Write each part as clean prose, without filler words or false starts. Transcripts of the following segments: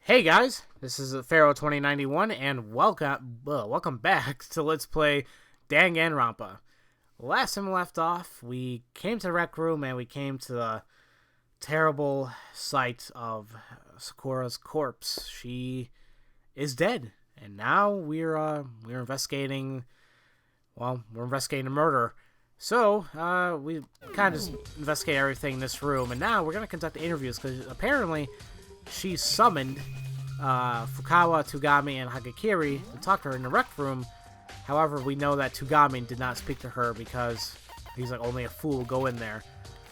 Hey guys, this is Pharaoh 2091, and welcome back to Let's Play Dangan Ronpa. Last time we left off, we came to the rec room and we came to the terrible sight of Sakura's corpse. She is dead, and now we're investigating. Well, we're investigating a murder. So we kind of just investigate everything in this room, and now we're gonna conduct interviews because apparently she summoned Fukawa, Oogami, and Hagakiri to talk to her in the rec room. However, we know that Oogami did not speak to her because he's like, only a fool will go in there.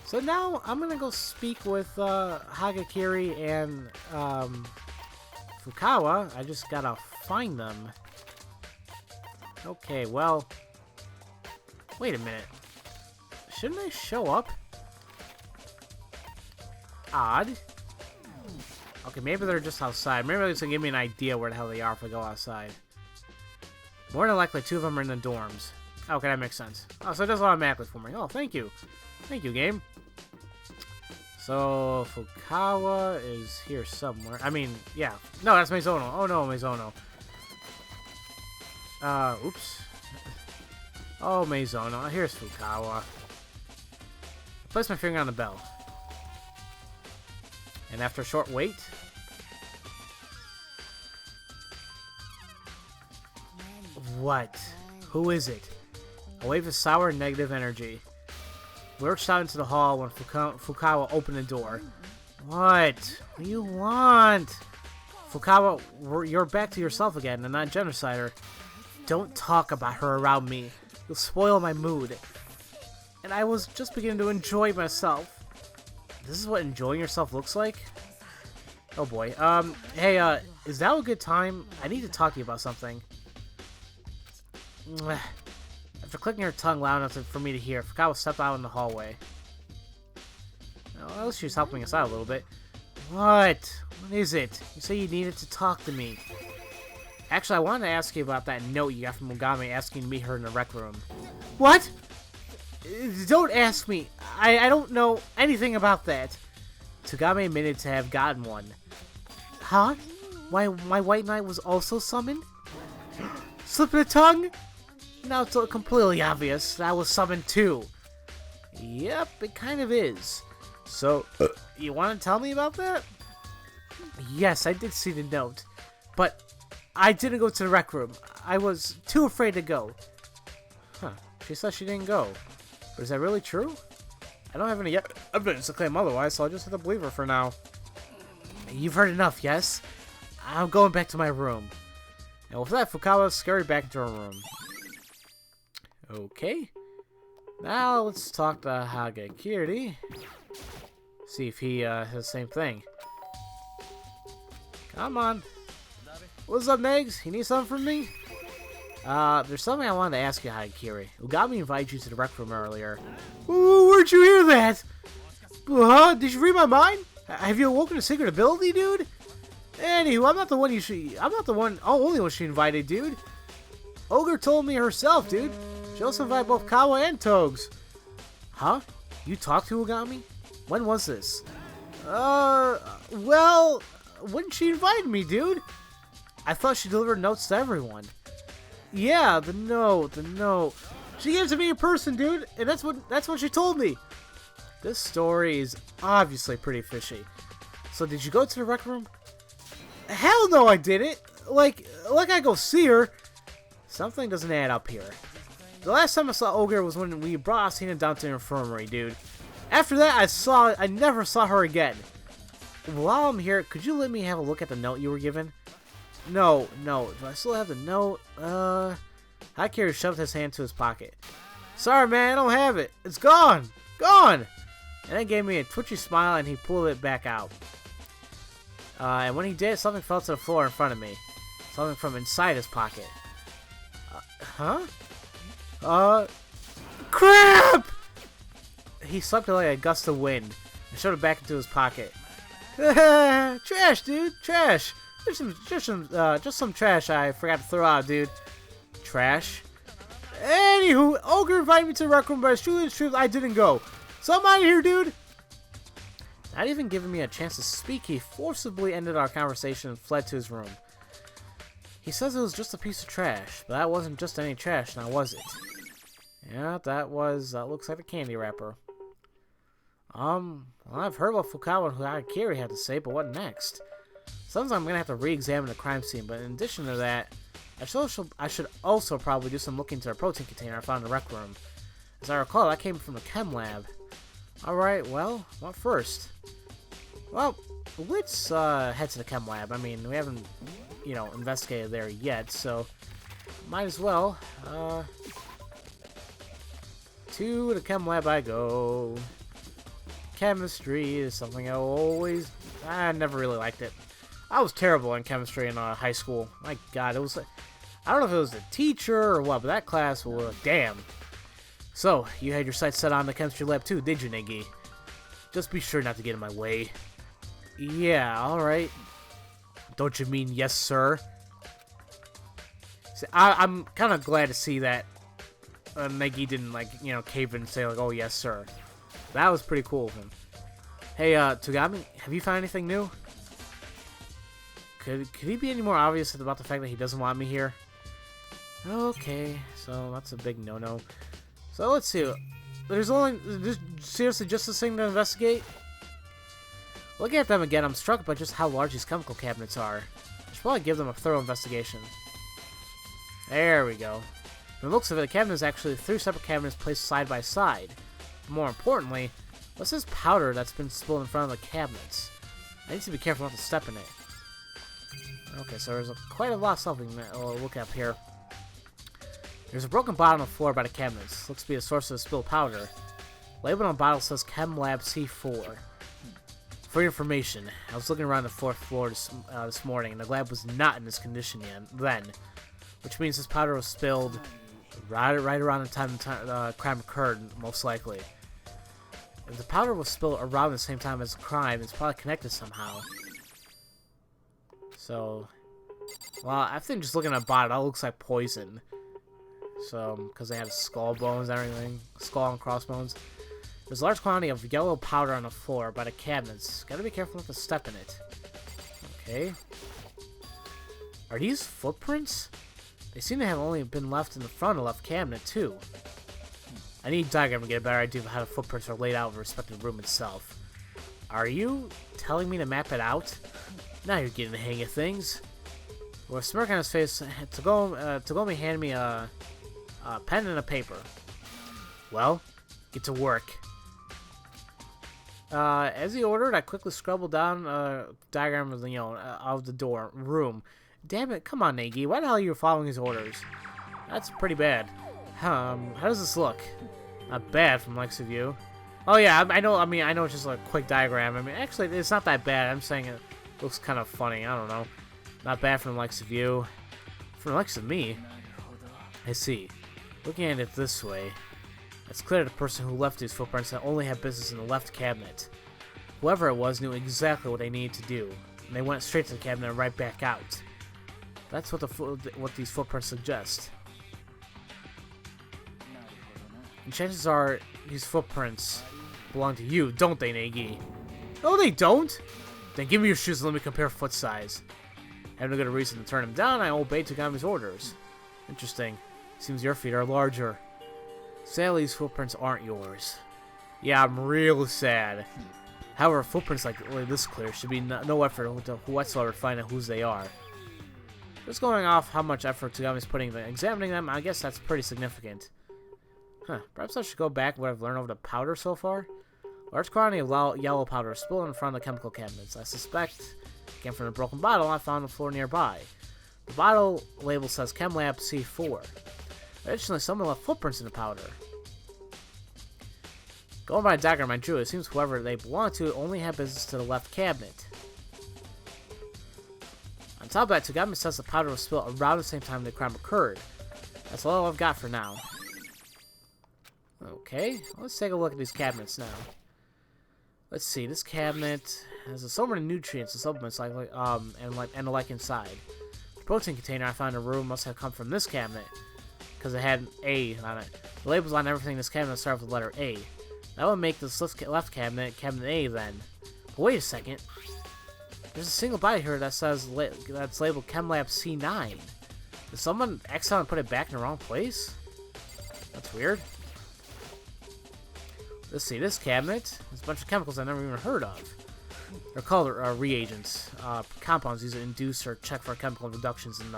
So now I'm gonna go speak with Hagakiri and Fukawa. I just gotta find them. Okay, well, wait a minute. Shouldn't they show up? Odd. Okay, maybe they're just outside. Maybe they're just gonna give me an idea where the hell they are if I go outside. More than likely, two of them are in the dorms. Okay, that makes sense. Oh, so it does automatically for me. Oh, thank you. Thank you, game. So, Fukawa is here somewhere. I mean, yeah. No, that's Mizono. Oh, no, Mizono. Oops. Oh, Mizono. Here's Fukawa. Place my finger on the bell. And after a short wait... What? Who is it? A wave of sour negative energy. We lurched out into the hall when Fukawa opened the door. What? What do you want? Fukawa, you're back to yourself again and not genocider. Don't talk about her around me. You'll spoil my mood. And I was just beginning to enjoy myself. This is what enjoying yourself looks like? Oh boy. Hey, is now a good time? I need to talk to you about something. After clicking her tongue loud enough for me to hear, Fukawa stepped out in the hallway. Well, at least she's helping us out a little bit. What? What is it? You say you needed to talk to me. Actually, I wanted to ask you about that note you got from Oogami asking to meet her in the rec room. What? Don't ask me. I don't know anything about that. Oogami admitted to have gotten one. Huh? My white knight was also summoned? Slip of the tongue? Now it's completely obvious that I was summoned too. Yep, it kind of is. So, you want to tell me about that? Yes, I did see the note. But I didn't go to the rec room. I was too afraid to go. Huh, she said she didn't go. But is that really true? I don't have any evidence to claim otherwise, so I'll just have to believe her for now. You've heard enough, yes? I'm going back to my room. And with that, Fukawa scurried back into her room. Okay. Now let's talk to Hagakiri. See if he has the same thing. Come on. What's up, Megs? You need something from me? There's something I wanted to ask you, Hagakiri. Oogami invited you to the rec room earlier. Ooh, where'd you hear that? Huh? Did you read my mind? Have you awoken a secret ability, dude? Anywho, I'm not the only one she invited, dude. Ogre told me herself, dude. She also invited both Kawa and Togs. Huh? You talked to Oogami? When was this? Well, when she invited me, dude. I thought she delivered notes to everyone. Yeah, the note. She gave it to me in person, dude, and that's what she told me. This story is obviously pretty fishy. So did you go to the rec room? Hell no, I didn't. Like I go see her. Something doesn't add up here. The last time I saw Ogre was when we brought Asina down to the infirmary, dude. After that, I never saw her again. While I'm here, could you let me have a look at the note you were given? No. Do I still have the note? Hagakiri shoved his hand to his pocket. Sorry, man, I don't have it. It's gone. Gone. And then gave me a twitchy smile, and he pulled it back out. And when he did, something fell to the floor in front of me. Something from inside his pocket. Huh? Crap! He swept it like a gust of wind and shoved it back into his pocket. Trash, dude, trash. Just some trash I forgot to throw out, dude. Trash. Anywho, Ogre invited me to the rec room, but it's truly the truth, I didn't go. So I'm out of here, dude. Not even giving me a chance to speak, he forcibly ended our conversation and fled to his room. He says it was just a piece of trash, but that wasn't just any trash, now was it? Yeah, that looks like a candy wrapper. Well, I've heard what Fukawa and Harakiri had to say, but what next? Sounds like I'm gonna have to re-examine the crime scene, but in addition to that, I should also probably do some looking into a protein container I found in the rec room. As I recall, that came from the chem lab. Alright, well, what first? Well, let's head to the chem lab. I mean, we haven't, investigated there yet, so might as well. To the chem lab I go. Chemistry is something I never really liked it. I was terrible in chemistry in high school. My god, it was, I don't know if it was the teacher or what, but that class was, damn. So, you had your sights set on the chemistry lab too, did you, Negi? Just be sure not to get in my way. Yeah, alright. Don't you mean yes, sir? See, I'm kind of glad to see that Negi didn't, cave in and say, oh, yes, sir. That was pretty cool of him. Hey, Oogami, have you found anything new? Could he be any more obvious about the fact that he doesn't want me here? Okay, so that's a big no-no. So let's see. There's seriously just this thing to investigate? Looking at them again, I'm struck by just how large these chemical cabinets are. I should probably give them a thorough investigation. There we go. From the looks of it, the cabinet is actually 3 separate cabinets placed side by side. More importantly, what's this powder that's been spilled in front of the cabinets? I need to be careful not to step in it. Okay, so there's quite a lot of stuff we can look up here. There's a broken bottle on the floor by the cabinets. Looks to be a source of the spilled powder. Labeled on the bottle says Chem Lab C4. For your information, I was looking around the 4th floor this morning, and the lab was not in this condition then, which means this powder was spilled right around the time the crime occurred, most likely. If the powder was spilled around the same time as the crime, it's probably connected somehow. So, well, I think just looking at the bottle, that looks like poison. So, because they have skull bones and everything, skull and crossbones. There's a large quantity of yellow powder on the floor by the cabinets. Gotta be careful not to step in it. Okay. Are these footprints? They seem to have only been left in the front of the left cabinet, too. I need a diagram to get a better idea of how the footprints are laid out in the respective room itself. Are you telling me to map it out? Now you're getting the hang of things. With a smirk on his face, Togomi handed me a pen and a paper. Well, get to work. As he ordered, I quickly scribbled down a diagram of the room. Damn it, come on, Negi. Why the hell are you following his orders? That's pretty bad. How does this look? Not bad from the likes of you. Oh yeah, I know it's just a quick diagram. I mean, actually, it's not that bad. I'm saying it looks kind of funny. I don't know. Not bad from the likes of you. From the likes of me? I see. Looking at it this way, it's clear the person who left these footprints only had business in the left cabinet. Whoever it was knew exactly what they needed to do, and they went straight to the cabinet and right back out. That's what these footprints suggest. And chances are these footprints belong to you, don't they, Negi? No, they don't! Then give me your shoes and let me compare foot size. Having a good reason to turn them down, I obeyed Toogami's orders. Interesting. Seems your feet are larger. Sadly, these footprints aren't yours. Yeah, I'm real sad. However, footprints like this clear should be no effort whatsoever to find out whose they are. Just going off how much effort Toogami's putting into examining them, I guess that's pretty significant. Perhaps I should go back what I've learned over the powder so far. Large quantity of yellow powder is spilled in front of the chemical cabinets. I suspect it came from a broken bottle I found on the floor nearby. The bottle label says Chem Lab C4. Additionally, someone left footprints in the powder. Going by the diagram I drew, it seems whoever they belong to only had business to the left cabinet. On top of that, Toogami says the powder was spilled around the same time the crime occurred. That's all I've got for now. Okay, let's take a look at these cabinets now. Let's see, this cabinet has so many nutrients and supplements and the like inside. The protein container I found in the room must have come from this cabinet, because it had an A on it. The labels on everything in this cabinet start with the letter A. That would make this left cabinet Cabinet A then. Wait a second. There's a single body here that says that's labeled ChemLab C9. Did someone accidentally put it back in the wrong place? That's weird. Let's see, this cabinet. There's a bunch of chemicals I've never even heard of. They're called reagents. Compounds used to induce or check for chemical reductions and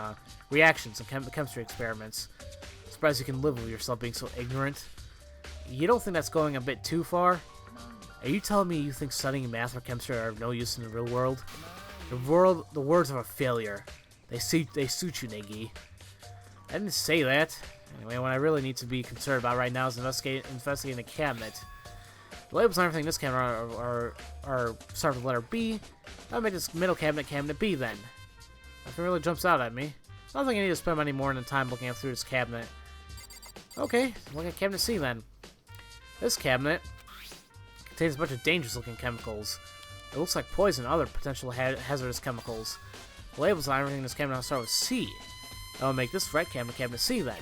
reactions in chemistry experiments. Surprised you can live with yourself being so ignorant. You don't think that's going a bit too far? Are you telling me you think studying math or chemistry are of no use in the real world? The words of a failure. They suit you, Negi. I didn't say that. Anyway, what I really need to be concerned about right now is investigating the cabinet. The labels and everything in this cabinet are start with the letter B. I'll make this middle cabinet Cabinet B then. Nothing really jumps out at me. I don't think I need to spend any more than time looking through this cabinet. Okay, look at Cabinet C then. This cabinet contains a bunch of dangerous looking chemicals. It looks like poison and other potential hazardous chemicals. The labels on everything in this cabinet start with C. That'll make this red cabinet Cabinet C then.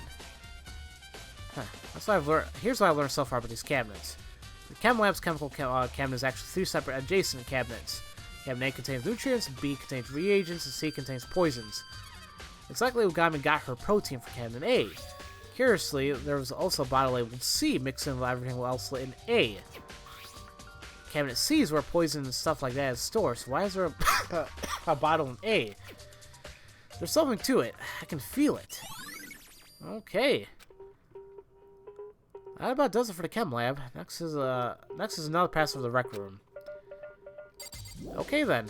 Huh. That's what I've learned. Here's what I've learned so far about these cabinets. The ChemLab's chemical cabinet is actually 3 separate adjacent cabinets. Cabinet A contains nutrients, B contains reagents, and C contains poisons. It's likely Oogami got her protein from Cabinet A. Curiously, there was also a bottle labeled C mixed in with everything else in A. Cabinet C is where poison and stuff like that is stored, so why is there a bottle in A? There's something to it. I can feel it. Okay. That about does it for the chem lab. Next is another pass of the rec room. Okay then.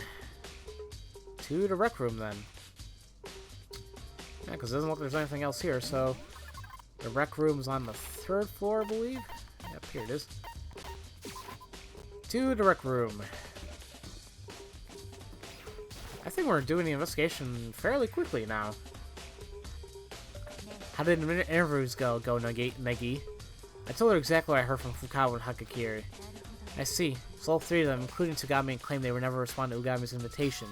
To the rec room then. Yeah, because it doesn't look like there's anything else here, so the rec room's on the 3rd floor, I believe. Yep, here it is. To the rec room. I think we're doing the investigation fairly quickly now. How did the interviews go, Negi? I told her exactly what I heard from Fukawa and Hakakiri. I see. So all 3 of them, including Tsugami, claimed they would never respond to Ugami's invitation.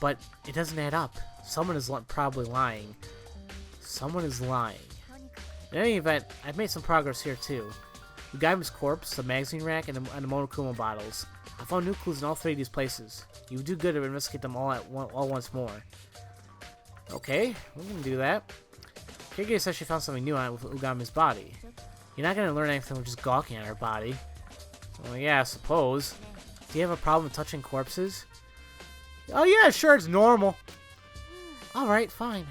But it doesn't add up. Someone is probably lying. Someone is lying. In any event, I've made some progress here too. Ugami's corpse, the magazine rack, and the Monokuma bottles. I found new clues in all 3 of these places. You would do good to investigate them all once more. Okay, we can do that. Kage says she found something new on it with Ugami's body. You're not going to learn anything with just gawking at her body. Well, yeah, I suppose. Do you have a problem with touching corpses? Oh yeah, sure, it's normal. Alright, fine.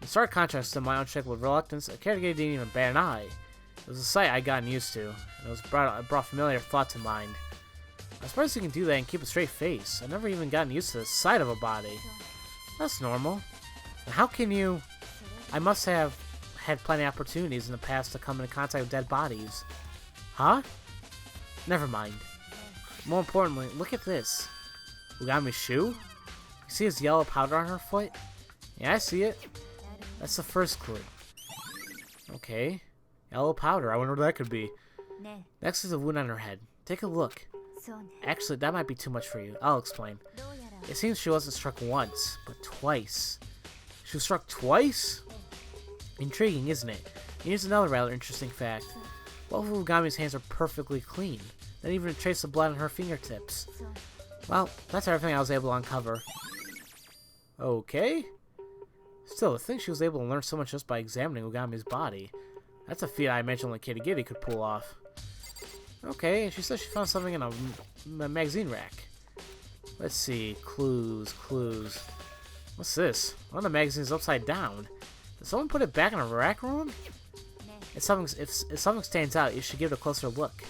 In stark contrast to my unshakable reluctance, Kage didn't even bat an eye. It was a sight I'd gotten used to, and it brought familiar thoughts to mind. I'm surprised you can do that and keep a straight face. I've never even gotten used to the sight of a body. That's normal. And how can you... I must have had plenty of opportunities in the past to come into contact with dead bodies. Huh? Never mind. More importantly, look at this. Ugami's shoe? You see his yellow powder on her foot? Yeah, I see it. That's the first clue. Okay. Yellow powder. I wonder what that could be. Next is a wound on her head. Take a look. Actually, that might be too much for you. I'll explain. It seems she wasn't struck once, but twice. She was struck twice? Intriguing, isn't it? Here's another rather interesting fact. Both of Ugami's hands are perfectly clean. Not even a trace of blood on her fingertips. Well, that's everything I was able to uncover. Okay. Still, to think she was able to learn so much just by examining Ugami's body. That's a feat I imagine only Kitty Giddy could pull off. Okay, and she says she found something in a magazine rack. Let's see. Clues. What's this? One of the magazines upside down. Did someone put it back in a rack room? If something stands out, you should give it a closer look.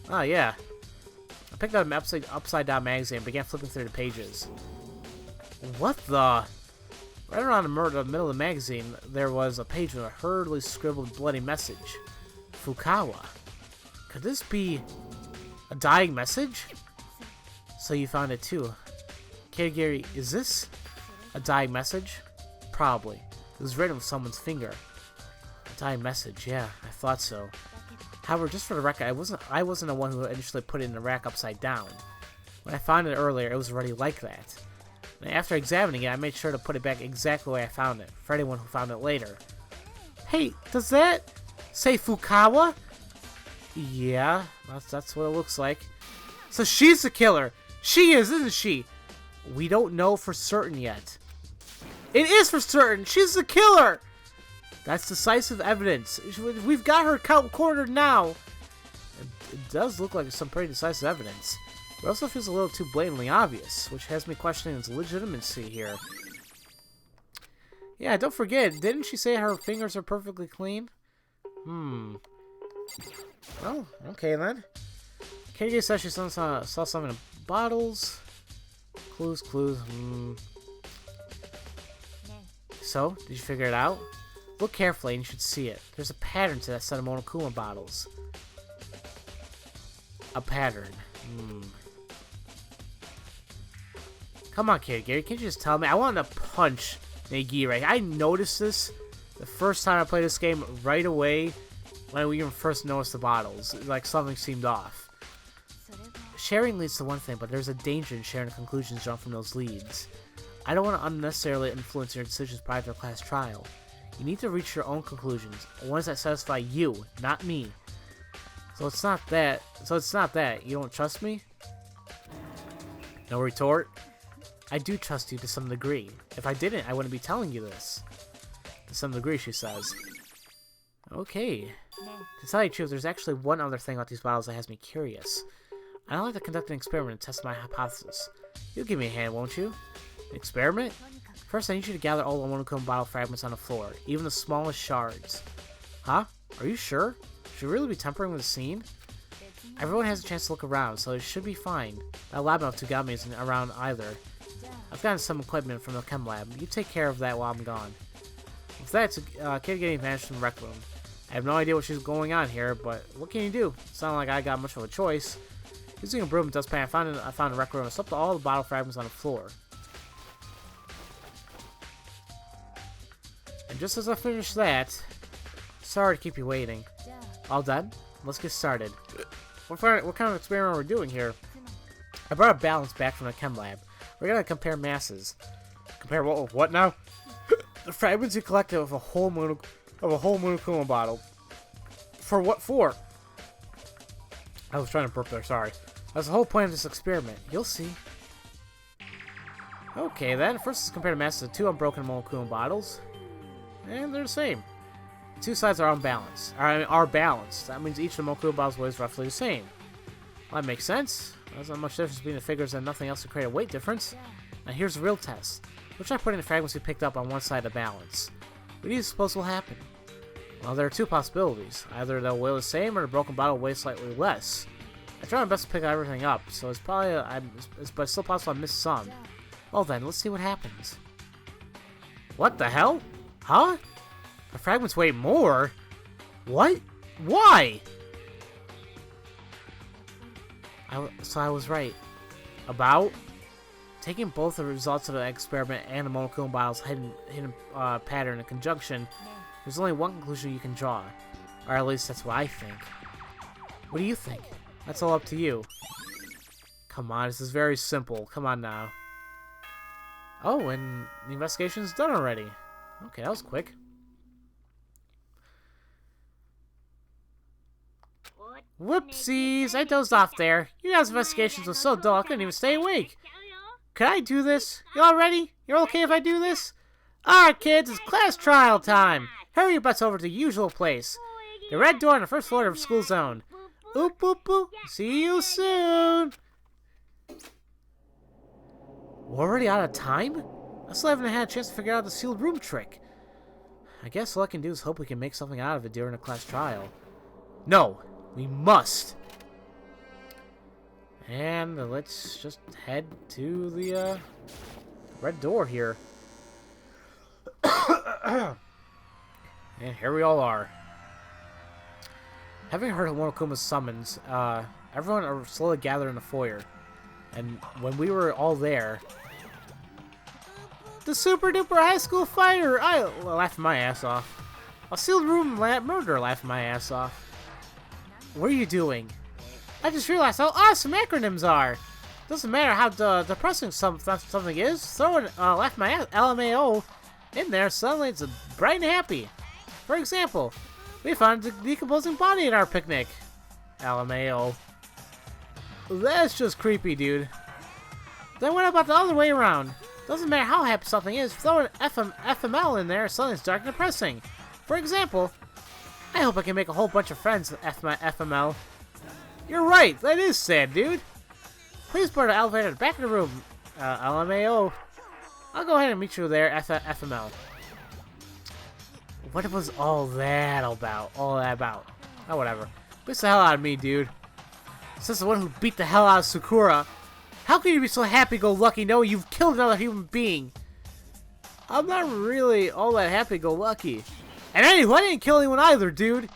Oh, yeah. I picked up an upside down magazine and began flipping through the pages. What the? Right around the middle of the magazine, there was a page with a hurriedly scribbled bloody message. Fukawa. Could this be a dying message? So you found it too. Kirigiri, is this a dying message? Probably. It was written with someone's finger. A dying message, yeah, I thought so. However, just for the record, I wasn't the one who initially put it in the rack upside down. When I found it earlier, it was already like that. And after examining it, I made sure to put it back exactly the way I found it, for anyone who found it later. Hey, does that say Fukawa? Yeah, that's what it looks like. So she's the killer. She is, isn't she? We don't know for certain yet. It is for certain. She's the killer. That's decisive evidence. We've got her cornered now. It does look like some pretty decisive evidence. It also feels a little too blatantly obvious, which has me questioning its legitimacy here. Yeah, don't forget, didn't she say her fingers are perfectly clean? Oh, okay then. Katie says she saw some in the bottles. Clues. So, did you figure it out? Look carefully and you should see it. There's a pattern to that set of Monokuma bottles. A pattern. Come on, Gary. Can't you just tell me? I wanted to punch Nagiri. I noticed this the first time I played this game right away when we even first noticed the bottles. Like something seemed off. Sharing leads to one thing, but there's a danger in sharing the conclusions drawn from those leads. I don't want to unnecessarily influence your decisions prior to a class trial. You need to reach your own conclusions, ones that satisfy you, not me. So it's not that. You don't trust me? No retort? I do trust you to some degree. If I didn't, I wouldn't be telling you this. To some degree, she says. Okay. To tell you the truth, there's actually one other thing about these bottles that has me curious. I'd like to conduct an experiment and test my hypothesis. You'll give me a hand, won't you? An experiment? First, I need you to gather all the Monokuma bottle fragments on the floor, even the smallest shards. Huh? Are you sure? Should we really be tampering with the scene? Everyone has a chance to look around, so it should be fine. That lab of Oogami isn't around either. I've gotten some equipment from the chem lab. You take care of that while I'm gone. With that, kid getting vanished from the rec room. I have no idea what she's going on here, but what can you do? It's not like I got much of a choice. Using a broom and dustpan, I found a rec room and swept all the bottle fragments on the floor. And just as I finish that, sorry to keep you waiting. All done? Let's get started. What kind of experiment are we doing here? I brought a balance back from the chem lab. We're gonna compare masses. Compare what with what now? The fragments you collected of a whole Monokuma bottle. For what for? I was trying to burp there, sorry. That's the whole point of this experiment. You'll see. Okay then, first let's compare the masses of two unbroken Monokuma bottles. And they're the same. The two sides are unbalanced. Are balanced. That means each of the Monokuma bottles weighs roughly the same. Well, that makes sense. There's not much difference between the figures and nothing else to create a weight difference. Now here's the real test. Which I put in the fragments we picked up on one side of balance. What do you suppose will happen? Well, there are two possibilities. Either they'll weigh the same or the broken bottle will weigh slightly less. I tried my best to pick everything up, so it's probably but it's still possible I missed some. Well then, let's see what happens. What the hell? Huh? The fragments weigh more? What? Why? So I was right. About? Taking both the results of the experiment and the Monokuma bottle's hidden pattern in conjunction, there's only one conclusion you can draw. Or at least that's what I think. What do you think? That's all up to you. Come on, this is very simple. Come on now. Oh, and the investigation's done already. Okay, that was quick. Whoopsies! I dozed off there. You guys' investigations were so dull I couldn't even stay awake. Could I do this? You all ready? You're okay if I do this? Alright kids, it's class trial time! Hurry your butts over to the usual place. The red door on the first floor of the school zone. Oop boop boop. See you soon! We're already out of time? I still haven't had a chance to figure out the sealed room trick. I guess all I can do is hope we can make something out of it during the class trial. No! We must! And let's just head to the red door here. And here we all are. Having heard of Monokuma's summons, everyone are slowly gathered in the foyer. And when we were all there, the super duper high school fighter! I laughed my ass off. A sealed room murderer laughed my ass off. What are you doing? I just realized how awesome acronyms are. Doesn't matter how depressing something is. Throw an laugh my ass LMAO in there, suddenly it's bright and happy. For example, we found a decomposing body at our picnic. LMAO. That's just creepy, dude. Then what about the other way around? Doesn't matter how happy something is, throw an FML in there, something's dark and depressing. For example, I hope I can make a whole bunch of friends with FML. You're right, that is sad, dude. Please put an elevator in the back of the room, LMAO. I'll go ahead and meet you there, FML. What was all that about? Oh, whatever. Beats the hell out of me, dude. Since the one who beat the hell out of Sakura, how can you be so happy-go-lucky knowing you've killed another human being? I'm not really all that happy-go-lucky. And anyway, I didn't kill anyone either, dude.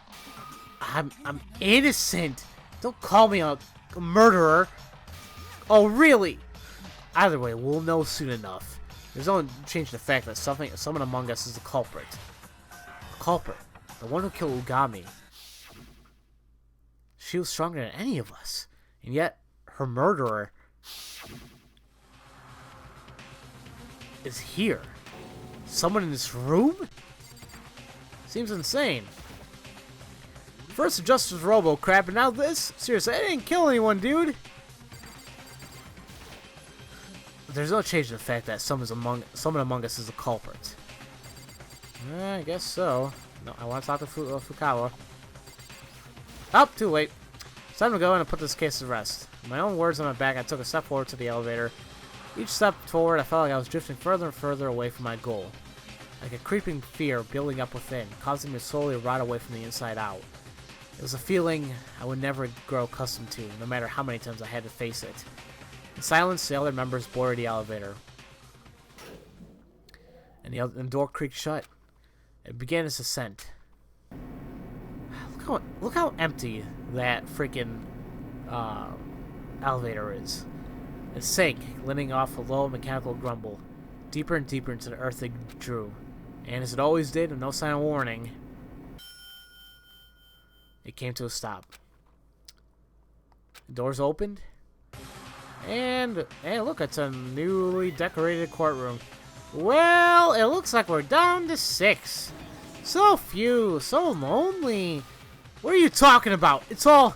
I'm innocent. Don't call me a murderer. Oh, really? Either way, we'll know soon enough. There's no change in the fact that someone among us is the culprit. The culprit. The one who killed Oogami. She was stronger than any of us. And yet, her murderer is here. Someone in this room? Seems insane. First the Justice Robo crap, and now this? Seriously, I didn't kill anyone, dude. There's no change in the fact that someone among us is a culprit. I guess so. No, I want to talk to Fukawa. Oh, too late. It's time to go in and put this case to rest. In my own words on my back, I took a step forward to the elevator. Each step forward, I felt like I was drifting further and further away from my goal. Like a creeping fear building up within, causing me to slowly rot away from the inside out. It was a feeling I would never grow accustomed to, no matter how many times I had to face it. In silence, the other members boarded the elevator. And the door creaked shut. It began its ascent. Look how empty that freaking elevator is. It sank, letting off a low mechanical grumble. Deeper and deeper into the earth it drew. And as it always did, with no sign of warning, it came to a stop. The doors opened. And, hey, look, it's a newly decorated courtroom. Well, it looks like we're down to 6. So few, so lonely. What are you talking about? It's all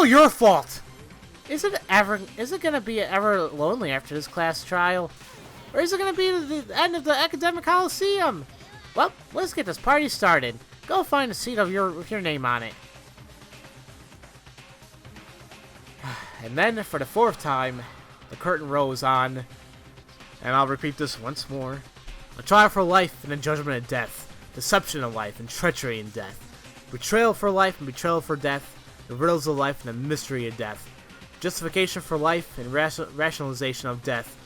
your fault. Is it gonna be ever lonely after this class trial? Or is it gonna be the end of the academic coliseum? Well, let's get this party started. Go find a seat with your name on it. And then, for the 4th time, the curtain rose on, and I'll repeat this once more. A trial for life and a judgment of death. Deception of life and treachery in death. Betrayal for life and betrayal for death. The riddles of life and the mystery of death. Justification for life and rationalization of death.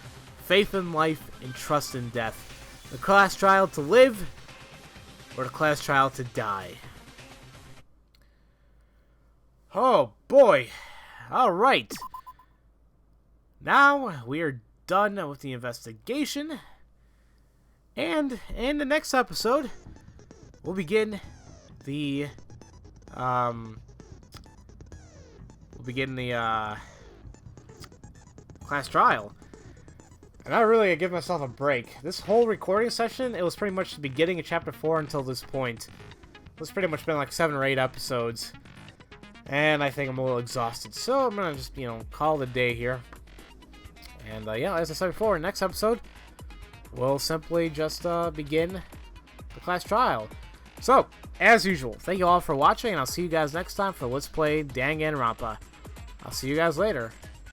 Faith in life and trust in death. The class trial to live, or the class trial to die. Oh boy. Alright. Now we are done with the investigation. And in the next episode, we'll begin the class trial. And I really give myself a break. This whole recording session, it was pretty much the beginning of chapter 4 until this point. It's pretty much been like 7 or 8 episodes. And I think I'm a little exhausted. So I'm gonna just, call it a day here. And yeah, as I said before, next episode, we'll simply just begin the class trial. So, as usual, thank you all for watching, and I'll see you guys next time for Let's Play Dangan Ronpa. I'll see you guys later.